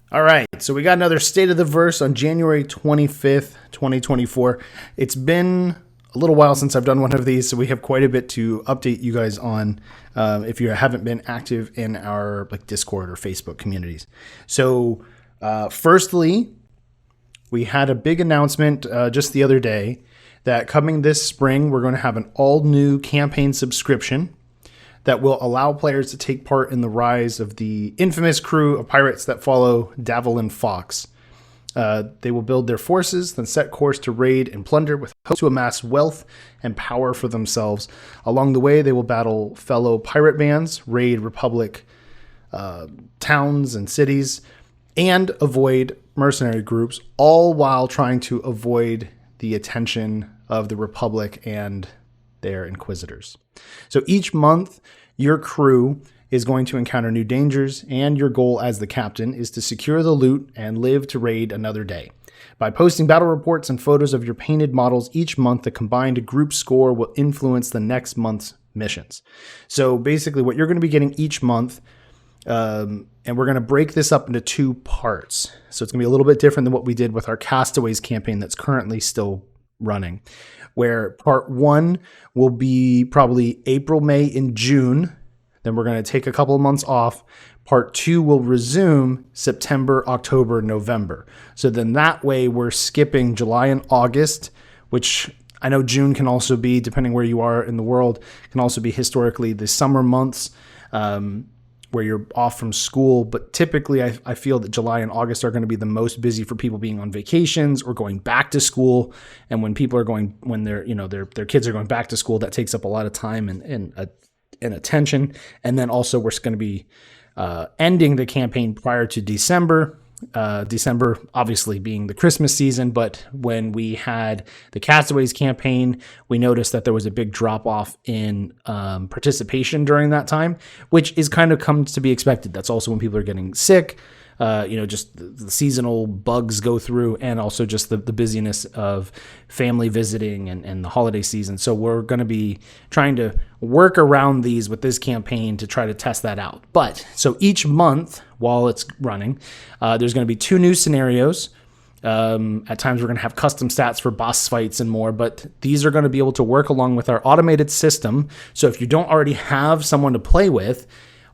All right, so we got another State of the Verse on January 25th, 2024. It's been a little while since I've done one of these, so we have quite a bit to update you guys on if you haven't been active in our Discord or Facebook communities. So firstly, we had a big announcement just the other day that coming this spring, we're going to have an all-new campaign subscription that will allow players to take part in the rise of the infamous crew of pirates that follow Davalin Fox. They will build their forces, then set course to raid and plunder with hopes to amass wealth and power for themselves. Along the way, they will battle fellow pirate bands, raid Republic towns and cities, and avoid mercenary groups, all while trying to avoid the attention of the Republic and their inquisitors. So each month, your crew is going to encounter new dangers, and your goal as the captain is to secure the loot and live to raid another day. By posting battle reports and photos of your painted models each month, the combined group score will influence the next month's missions. So basically what you're going to be getting each month, and we're going to break this up into two parts. So it's going to be a little bit different than what we did with our Castaways campaign that's currently still running, where part one will be probably April, May, and June. Then we're going to take a couple of months off. Part two will resume September, October, November. So then that way we're skipping July and August, which I know June can also be, depending where you are in the world, can also be historically the summer months where you're off from school. But typically I feel that July and August are going to be the most busy for people being on vacations or going back to school. And when people are going, when their kids are going back to school, that takes up a lot of time and attention. And then also we're going to be ending the campaign prior to December. December obviously being the Christmas season, but when we had the Castaways campaign, we noticed that there was a big drop off in participation during that time, which is kind of comes to be expected. That's also when people are getting sick. Just the seasonal bugs go through, and also just the busyness of family visiting and the holiday season. So we're going to be trying to work around these with this campaign to try to test that out. But so each month while it's running, there's going to be 2 new scenarios. At times we're going to have custom stats for boss fights and more, but these are going to be able to work along with our automated system. So if you don't already have someone to play with,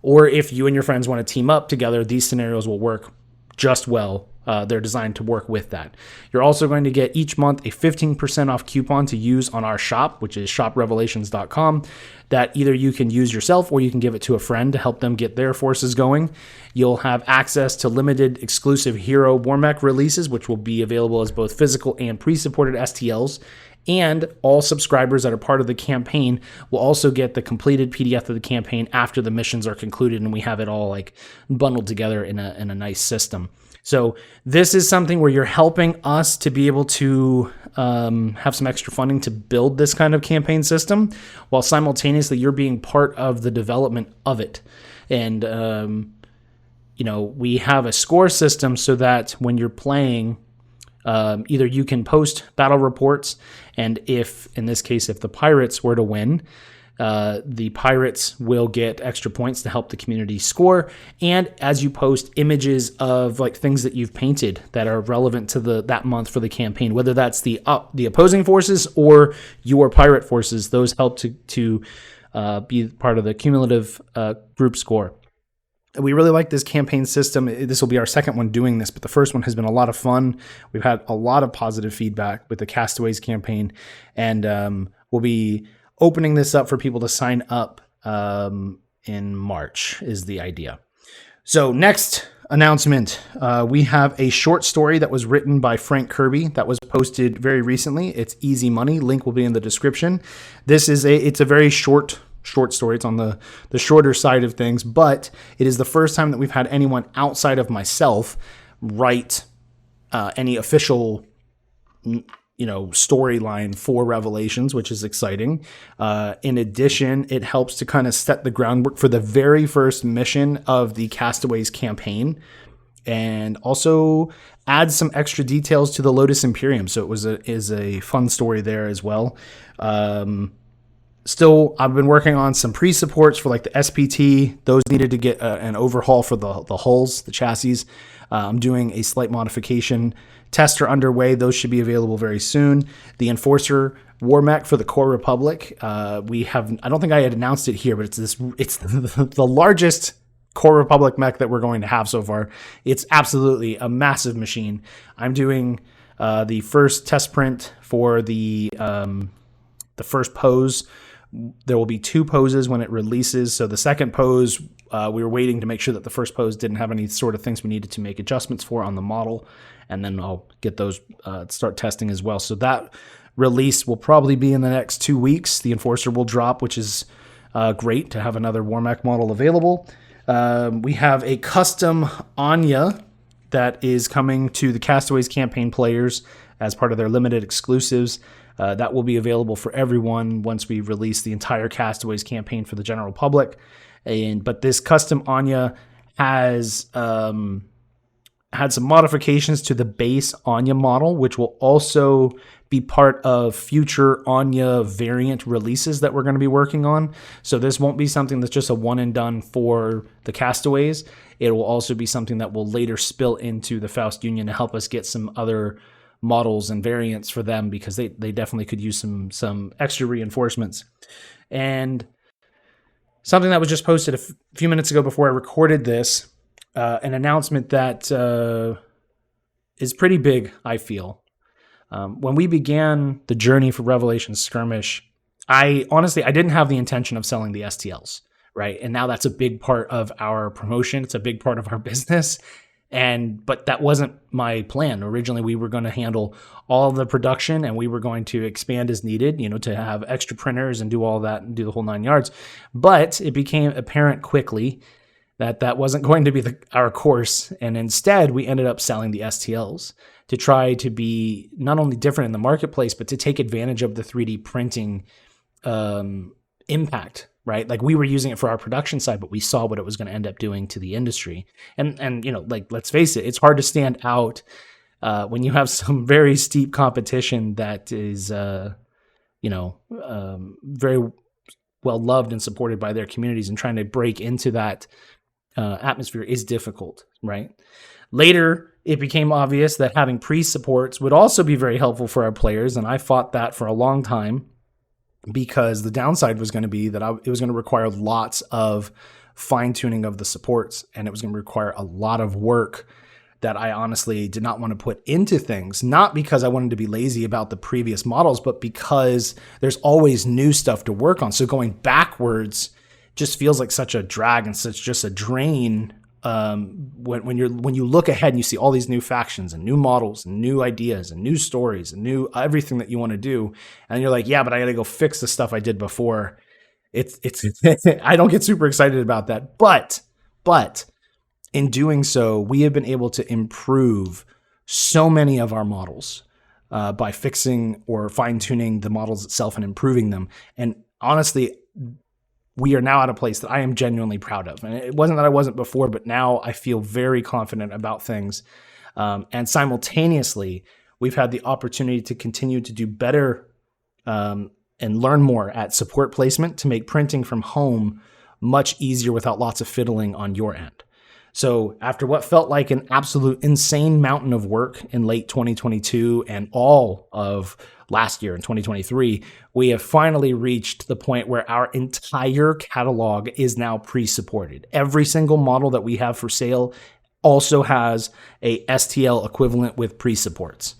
or if you and your friends want to team up together, these scenarios will work just well. They're designed to work with that. You're also going to get each month a 15% off coupon to use on our shop, which is shoprevelations.com, that either you can use yourself or you can give it to a friend to help them get their forces going. You'll have access to limited exclusive Hero Warmech releases, which will be available as both physical and pre-supported STLs. And all subscribers that are part of the campaign will also get the completed PDF of the campaign after the missions are concluded, and we have it all bundled together in a nice system. So this is something where you're helping us to be able to have some extra funding to build this kind of campaign system, while simultaneously you're being part of the development of it. And we have a score system so that when you're playing, either you can post battle reports, and if the pirates were to win, the pirates will get extra points to help the community score. And as you post images of things that you've painted that are relevant to that month for the campaign, whether that's the opposing forces or your pirate forces, those help to be part of the cumulative group score. We really like this campaign system. This will be our second one doing this, but the first one has been a lot of fun. We've had a lot of positive feedback with the Castaways campaign, and we'll be opening this up for people to sign up in March is the idea. So next announcement, we have a short story that was written by Frank Kirby that was posted very recently. It's Easy Money. Link will be in the description. It's a very short story. It's on the shorter side of things, but it is the first time that we've had anyone outside of myself write any official storyline for Revelations, which is exciting. In addition, it helps to kind of set the groundwork for the very first mission of the Castaways campaign, and also adds some extra details to the Lotus Imperium. So it is a fun story there as well. Still, I've been working on some pre-supports for like the SPT. Those needed to get an overhaul for the hulls, the chassis. I'm doing a slight modification. Tests are underway. Those should be available very soon. The Enforcer War Mech for the Core Republic. We have, I don't think I had announced it here, but it's the largest Core Republic mech that we're going to have so far. It's absolutely a massive machine. I'm doing the first test print for the first pose. There will be 2 poses when it releases. So the second pose, we were waiting to make sure that the first pose didn't have any sort of things we needed to make adjustments for on the model. And then I'll get those, start testing as well. So that release will probably be in the next 2 weeks. The Enforcer will drop, which is great to have another War Mech model available. We have a custom Anya that is coming to the Castaways campaign players as part of their limited exclusives. That will be available for everyone once we release the entire Castaways campaign for the general public. But this custom Anya has had some modifications to the base Anya model, which will also be part of future Anya variant releases that we're going to be working on. So this won't be something that's just a one and done for the Castaways. It will also be something that will later spill into the Faust Union to help us get some other models and variants for them, because they definitely could use some extra reinforcements. And something that was just posted a few minutes ago before I recorded this, an announcement that is pretty big, I feel. When we began the journey for Revelation Skirmish, I didn't have the intention of selling the STLs, right? And now that's a big part of our promotion. It's a big part of our business. But that wasn't my plan. Originally, we were going to handle all of the production, and we were going to expand as needed, to have extra printers and do all that and do the whole 9 yards. But it became apparent quickly that that wasn't going to be our course. And instead, we ended up selling the STLs to try to be not only different in the marketplace, but to take advantage of the 3D printing impact. Right? Like, we were using it for our production side, but we saw what it was going to end up doing to the industry. And like, let's face it, it's hard to stand out when you have some very steep competition that is, very well loved and supported by their communities, and trying to break into that atmosphere is difficult, right? Later, it became obvious that having pre-supports would also be very helpful for our players, and I fought that for a long time, because the downside was going to be that it was going to require lots of fine-tuning of the supports, and it was going to require a lot of work that I honestly did not want to put into things, not because I wanted to be lazy about the previous models, but because there's always new stuff to work on. So going backwards just feels like such a drag and such just a drain. When you look ahead and you see all these new factions and new models and new ideas and new stories and new everything that you want to do, and you're like, yeah, but I got to go fix the stuff I did before. It's I don't get super excited about that, but in doing so, we have been able to improve so many of our models by fixing or fine tuning the models itself and improving them. And honestly, we are now at a place that I am genuinely proud of. And it wasn't that I wasn't before, but now I feel very confident about things. And simultaneously, we've had the opportunity to continue to do better and learn more at support placement to make printing from home much easier without lots of fiddling on your end. So after what felt like an absolute insane mountain of work in late 2022 and all of last year in 2023, we have finally reached the point where our entire catalog is now pre-supported. Every single model that we have for sale also has a STL equivalent with pre-supports,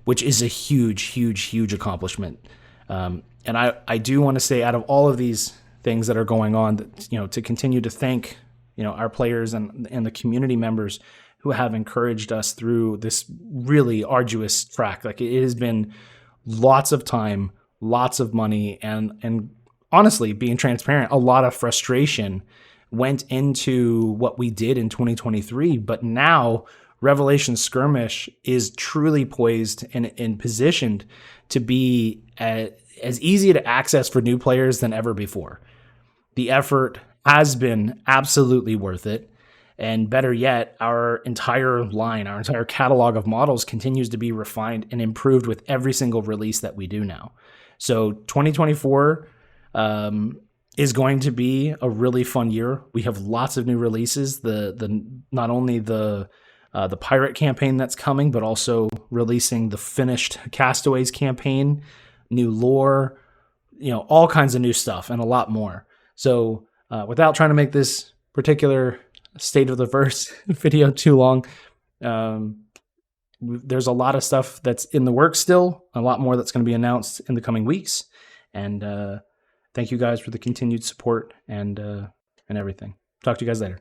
which is a huge, huge, huge accomplishment. And I do want to say, out of all of these things that are going on, that, to continue to thank our players and the community members who have encouraged us through this really arduous track. Like, it has been lots of time, lots of money, and honestly, being transparent, a lot of frustration went into what we did in 2023. But now Revelation Skirmish is truly poised and positioned to be as easy to access for new players than ever before. The effort has been absolutely worth it. And better yet, our entire line, our entire catalog of models continues to be refined and improved with every single release that we do now. So 2024, is going to be a really fun year. We have lots of new releases. The not only the pirate campaign that's coming, but also releasing the finished Castaways campaign, new lore, all kinds of new stuff and a lot more. So without trying to make this particular State of the Verse video too long, there's a lot of stuff that's in the works still, a lot more that's going to be announced in the coming weeks. And thank you guys for the continued support and everything. Talk to you guys later.